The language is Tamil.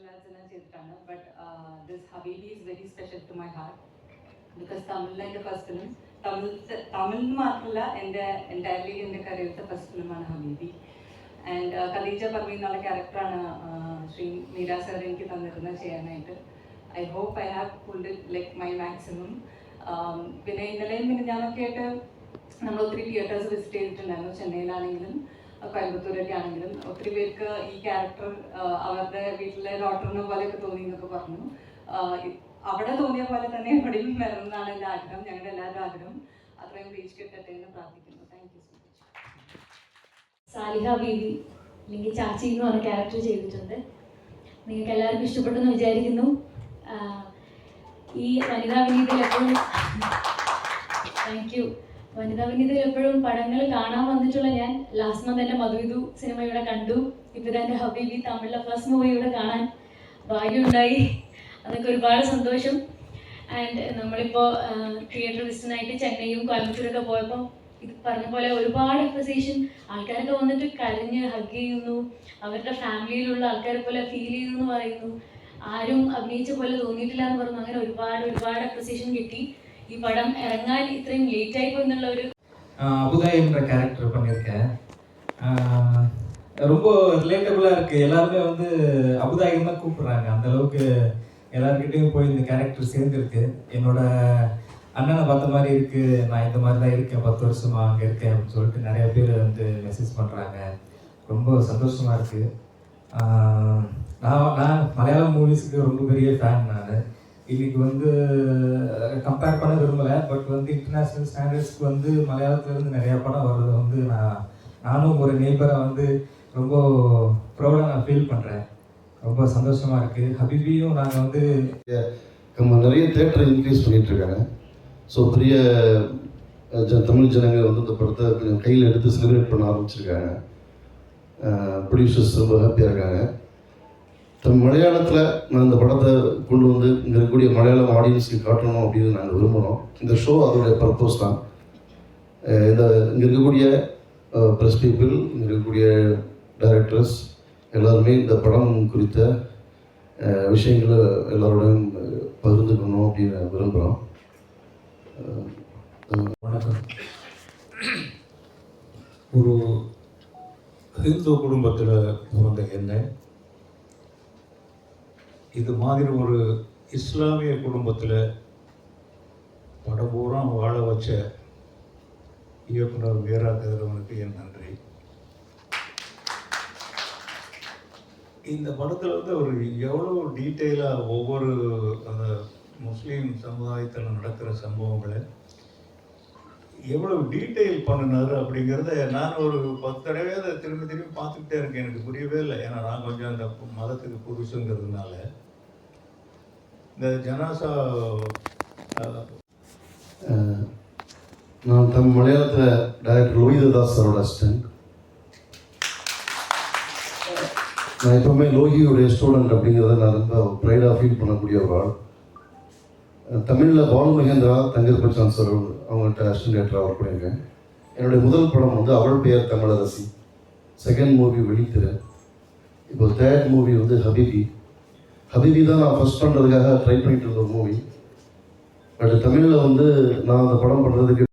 martial arts and ചെയ്തിട്ടാണ്. But this Habibi is very special to my heart because Tamil എൻ്റെ ഫസ്റ്റ് ഫിലിം, തമിഴ് മാത്രമല്ല എൻ്റെ എൻ്റയർലി എൻ്റെ കരിയറിലത്തെ ഫസ്റ്റ് ഫിലിമാണ് ഹബീബി. ആൻഡ് ഖദീജ പർവീൻ എന്നുള്ള ക്യാരക്ടറാണ് ശ്രീ മീര സർ എനിക്ക് തന്നിരുന്നത് ചെയ്യാനായിട്ട്. I hope I have pulled it like my maximum. പിന്നെ ഇന്നലെയും പിന്നെ ഞാനൊക്കെ ആയിട്ട് നമ്മൾ ഒത്തിരി തിയേറ്റേഴ്സ് വിസിറ്റ് ചെയ്തിട്ടുണ്ടായിരുന്നു. ചെന്നൈയിലാണെങ്കിലും കോയമ്പത്തൂരൊക്കെ ആണെങ്കിലും ഒത്തിരി പേർക്ക് ഈ ക്യാരക്ടർ അവരുടെ വീട്ടിലെ ഡോക്ടറിനെ പോലെയൊക്കെ തോന്നി എന്നൊക്കെ പറഞ്ഞു. അവിടെ തോന്നിയ പോലെ തന്നെ എവിടെയും വരണമെന്നാണ് എൻ്റെ ആഗ്രഹം, ഞങ്ങളുടെ എല്ലാവരും ആഗ്രഹം. അത്രയും റീച്ച് കിട്ടട്ടെ എന്ന് പ്രാർത്ഥിക്കുന്നു. Thank you so much. Saliha Beevi അല്ലെങ്കിൽ ചാച്ചി എന്ന് പറഞ്ഞ ക്യാരക്ടർ ചെയ്തിട്ടുണ്ട്. നിങ്ങൾക്ക് എല്ലാവർക്കും ഇഷ്ടപ്പെട്ടെന്ന് വിചാരിക്കുന്നു. ഈ വനിതാ വിനീതയിൽ എപ്പോഴും താങ്ക് യു. വനിതാ വിനീതയിൽ എപ്പോഴും പടങ്ങൾ കാണാൻ വന്നിട്ടുള്ള ഞാൻ ലാസ്റ്റ് മന്ത് എൻ്റെ മധുവിധു സിനിമ ഇവിടെ കണ്ടു. ഇപ്പോൾ എൻ്റെ ഹബീബി തമിഴിലെ ഫസ്റ്റ് മൂവി ഇവിടെ കാണാൻ ഭാഗ്യമുണ്ടായി. അതൊക്കെ ഒരുപാട് സന്തോഷം. ആൻഡ് നമ്മളിപ്പോൾ തിയേറ്റർ വിസിറ്റിനായിട്ട് ചെന്നൈയും കോയമ്പത്തൂരൊക്കെ പോയപ്പോൾ ഇത് പറഞ്ഞ പോലെ ഒരുപാട് അപ്രിസിയേഷൻ, ആൾക്കാരൊക്കെ വന്നിട്ട് കരഞ്ഞ് ഹഗ് ചെയ്യുന്നു, അവരുടെ ഫാമിലിയിലുള്ള ആൾക്കാരെ പോലെ ഫീൽ ചെയ്യുന്നു എന്ന് പറയുന്നു, ആരും അഭിനയിച്ച പോലെ തോന്നിയിട്ടില്ല എന്ന് പറഞ്ഞു. അങ്ങനെ ഒരുപാട് അപ്രിസിയേഷൻ കിട്ടി. ഈ படம் இறங்காൻ இത്രയും லேட் ஆகி போயிருந்த ஒரு அபுதாய் என்ற கேரக்டர் பண்ணியிருக்கேன். ரொம்ப ரிலேட்டபுளாக இருக்குது. எல்லாருமே வந்து அபுதாயின்னு தான் கூப்பிட்றாங்க. அந்தளவுக்கு எல்லாருக்கிட்டையும் போய் இந்த கேரக்டர் சேர்ந்துருக்கு. என்னோட அண்ணனை பார்த்த மாதிரி இருக்குது, நான் இந்த மாதிரி தான் இருக்கேன், 10 வருஷமாக அங்கே இருக்கேன் அப்படின்னு சொல்லிட்டு நிறைய பேர் வந்து மெசேஜ் பண்ணுறாங்க. ரொம்ப சந்தோஷமாக இருக்குது. நான் மலையாளம் மூவிஸுக்கு ரொம்ப பெரிய ஃபேன். நான் இன்னைக்கு வந்து கம்பேர் பண்ண விரும்பலை, பட் வந்து இன்டர்நேஷ்னல் ஸ்டாண்டர்ட்ஸ்க்கு வந்து மலையாளத்துலேருந்து நிறையா படம் வர்றது வந்து நானும் ஒரு நெய்பராக வந்து ரொம்ப ப்ரௌடாக நான் ஃபீல் பண்ணுறேன். ரொம்ப சந்தோஷமாக இருக்குது. ஹபீபியும் நாங்கள் வந்து நிறைய தேட்டரை இன்க்ரீஸ் பண்ணிகிட்ருக்காங்க. ஸோ பெரிய தமிழ் ஜனங்கள் வந்து இந்த படத்தை கொஞ்சம் கையில் எடுத்து செலிப்ரேட் பண்ண ஆரம்பிச்சிருக்காங்க. ப்ரொடியூசர்ஸ் ரொம்ப ஹாப்பியாக இருக்காங்க. மலையாளத்தில் நான் இந்த படத்தை கொண்டு வந்து இங்கே இருக்கக்கூடிய மலையாளம் ஆடியன்ஸுக்கு காட்டணும் அப்படின்னு நாங்கள் விரும்புகிறோம். இந்த ஷோ அதோடைய பர்பஸ் தான். இங்கே இருக்கக்கூடிய ப்ரெஸ் பீப்புள், இங்கே இருக்கக்கூடிய டைரக்டர்ஸ் எல்லாருமே இந்த படம் குறித்த விஷயங்களை எல்லாரோடையும் பகிர்ந்துக்கணும் அப்படின்னு விரும்புகிறோம். வணக்கம். ஒரு ஹிந்து குடும்பத்தில் பிறந்த என்ன இது மாதிரி ஒரு இஸ்லாமிய குடும்பத்தில் படம் பூரா வாழ வச்ச இயக்குனர் வீரா கதிரவனுக்கு என் நன்றி. இந்த படத்தில் வந்து ஒரு எவ்வளோ டீட்டெயிலாக ஒவ்வொரு அந்த முஸ்லீம் சமுதாயத்தில் நடக்கிற சம்பவங்களை எவ்வளோ டீட்டெயில் பண்ணினார் அப்படிங்கிறத நான் ஒரு 10 தடவை அதை திரும்பி பார்த்துக்கிட்டே இருக்கேன். எனக்கு புரியவே இல்லை. ஏன்னா நான் கொஞ்சம் அந்த மதத்துக்கு புதுசுங்கிறதுனால இந்த ஜனாசா நான் மலையாளத்தில் டைரக்டர் லோகிதாஸ் சாரோட அசிஸ்டன்ட். நான் எப்போவுமே லோகியோடைய ஸ்டூடெண்ட் அப்படிங்கிறத நான் ரொம்ப ப்ரைடாக ஃபீல் பண்ணக்கூடிய ஒரு ஆள். தமிழில் பாலு மகேந்திரா, தங்கர் பச்சான் சார் அவங்கள்ட்ட அசிஸ்டன்ட் டேரக்டராக ஒர்க் பண்ணியிருக்கேன். என்னுடைய முதல் படம் வந்து அவள் பெயர் தமிழரசி, செகண்ட் மூவி வெளித்திரை, இப்போ தேர்ட் மூவி வந்து ஹபீபி தான் நான் ஃபஸ்ட் பண்ணுறதுக்காக ட்ரை பண்ணிட்டு இருந்த ஒரு மூவி. பட் தமிழில் வந்து நான் அந்த படம் பண்ணுறதுக்கு